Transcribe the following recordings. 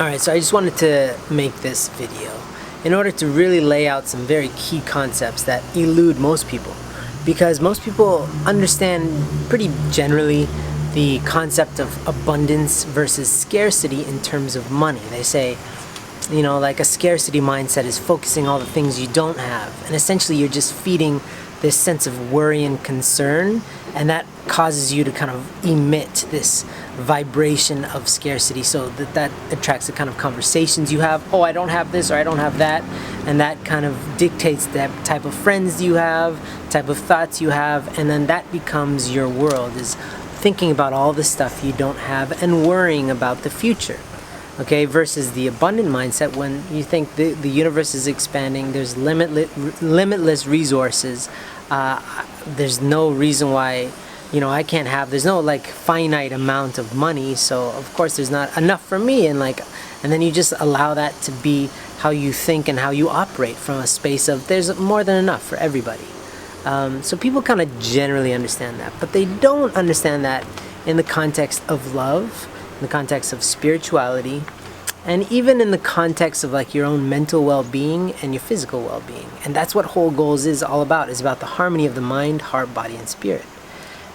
Alright, so I just wanted to make this video in order to really lay out some very key concepts that elude most people. Because most people understand pretty generally the concept of abundance versus scarcity in terms of money. They say, like a scarcity mindset is focusing all the things you don't have. And essentially you're just feeding this sense of worry and concern, and that causes you to kind of emit this vibration of scarcity, so that attracts the kind of conversations you have. Oh, I don't have this, or I don't have that, and that kind of dictates the type of friends you have, type of thoughts you have, and then that becomes your world, is thinking about all the stuff you don't have and worrying about the future. Okay, versus the abundant mindset, when you think the universe is expanding, there's limitless resources. There's no reason why, I can't have. There's no like finite amount of money, so of course there's not enough for me. And then you just allow that to be how you think and how you operate, from a space of there's more than enough for everybody. So people kind of generally understand that, but they don't understand that in the context of love, in the context of spirituality, and even in the context of like your own mental well-being and your physical well-being. And that's what Whole Goals is all about. Is about the harmony of the mind, heart, body, and spirit.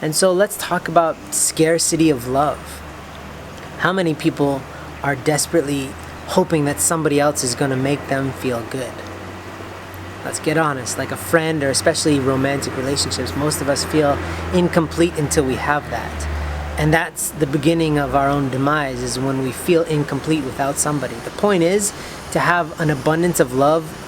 And so let's talk about scarcity of love. How many people are desperately hoping that somebody else is going to make them feel good? Let's get honest, like a friend, or especially romantic relationships, most of us feel incomplete until we have that. And that's the beginning of our own demise, is when we feel incomplete without somebody. The point is to have an abundance of love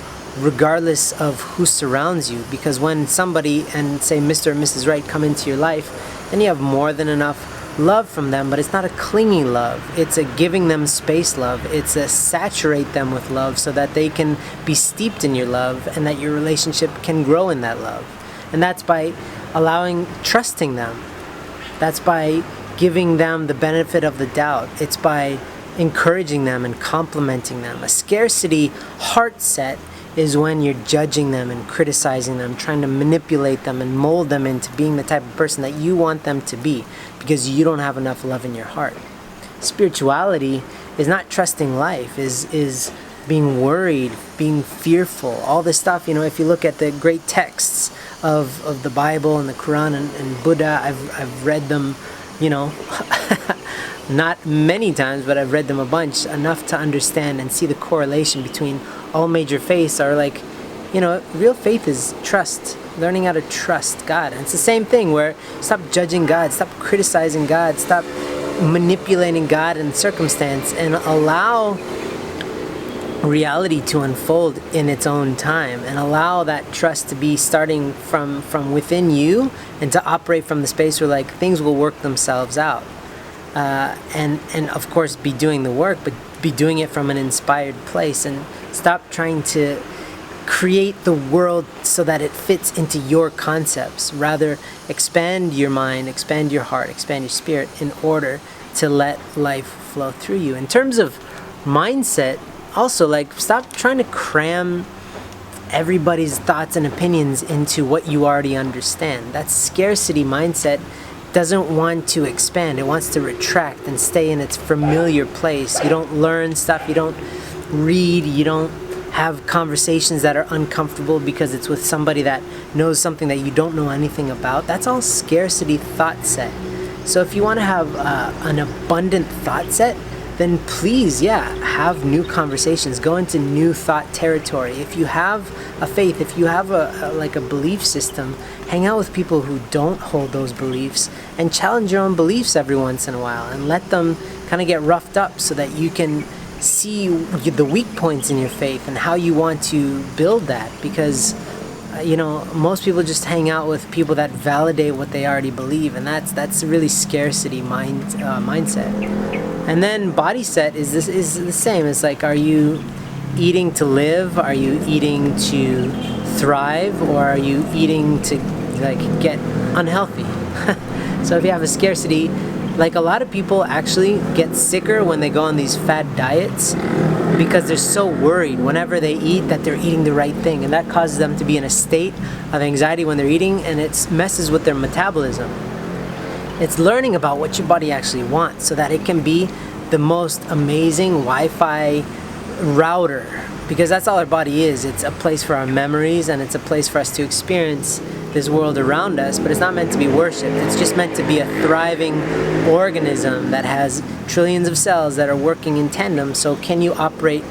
regardless of who surrounds you, because when somebody, and say Mr. or Mrs. Right, come into your life, then you have more than enough love from them, but it's not a clingy love. It's a giving them space love. It's a saturate them with love so that they can be steeped in your love, and that your relationship can grow in that love. And that's by trusting them. That's by giving them the benefit of the doubt. It's by encouraging them and complimenting them. A scarcity heart set is when you're judging them and criticizing them, trying to manipulate them and mold them into being the type of person that you want them to be, because you don't have enough love in your heart. Spirituality is not trusting life, is being worried, being fearful, all this stuff. If you look at the great texts of the Bible and the Quran and Buddha, I've read them, not many times, but I've read them a bunch, enough to understand and see the correlation between all major faiths. Are like, real faith is trust, learning how to trust God. And it's the same thing, where stop judging God, stop criticizing God, stop manipulating God and circumstance, and allow reality to unfold in its own time, and allow that trust to be starting from within you, and to operate from the space where like things will work themselves out, and of course be doing the work, but be doing it from an inspired place, and stop trying to create the world so that it fits into your concepts. Rather, expand your mind, expand your heart, expand your spirit, in order to let life flow through you. In terms of mindset, also, like, stop trying to cram everybody's thoughts and opinions into what you already understand. That scarcity mindset doesn't want to expand. It wants to retract and stay in its familiar place. You don't learn stuff, you don't read, you don't have conversations that are uncomfortable because it's with somebody that knows something that you don't know anything about. That's all scarcity thought set. So if you want to have an abundant thought set, then please, have new conversations. Go into new thought territory. If you have a faith, if you have a belief system, hang out with people who don't hold those beliefs, and challenge your own beliefs every once in a while, and let them kind of get roughed up so that you can see the weak points in your faith and how you want to build that. Because most people just hang out with people that validate what they already believe, and that's really scarcity mindset. And then body set is the same. It's like, are you eating to live? Are you eating to thrive? Or are you eating to get unhealthy? So if you have a scarcity, like, a lot of people actually get sicker when they go on these fad diets, because they're so worried whenever they eat that they're eating the right thing, and that causes them to be in a state of anxiety when they're eating, and it messes with their metabolism. It's learning about what your body actually wants, so that it can be the most amazing Wi-Fi router, because that's all our body is. It's a place for our memories, and it's a place for us to experience this world around us, but it's not meant to be worshipped. It's just meant to be a thriving organism that has trillions of cells that are working in tandem. So can you operate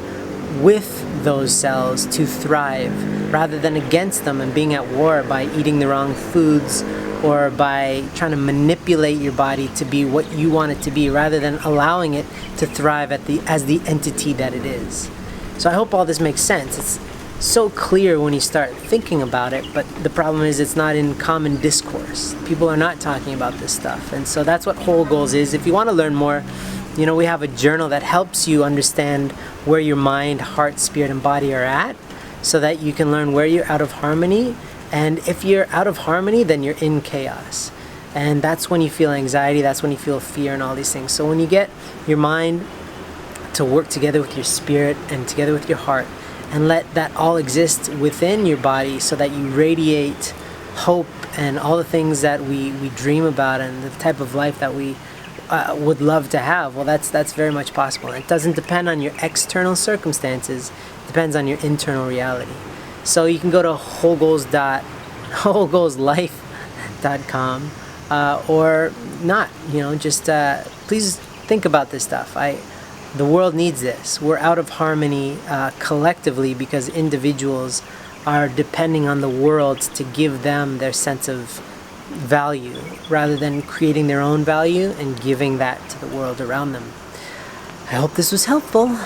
with those cells to thrive rather than against them and being at war by eating the wrong foods or by trying to manipulate your body to be what you want it to be rather than allowing it to thrive as the entity that it is. So I hope all this makes sense. It's so clear when you start thinking about it, but the problem is it's not in common discourse. People are not talking about this stuff, and so that's what Whole Goals is. If you want to learn more, we have a journal that helps you understand where your mind, heart, spirit, and body are at, so that you can learn where you're out of harmony. And if you're out of harmony, then you're in chaos. And that's when you feel anxiety, that's when you feel fear and all these things. So when you get your mind to work together with your spirit and together with your heart, and let that all exist within your body so that you radiate hope and all the things that we dream about and the type of life that we would love to have, well, that's very much possible. It doesn't depend on your external circumstances, it depends on your internal reality. So you can go to wholegoalslife.com or not, just please think about this stuff. The world needs this. We're out of harmony collectively because individuals are depending on the world to give them their sense of value rather than creating their own value and giving that to the world around them. I hope this was helpful.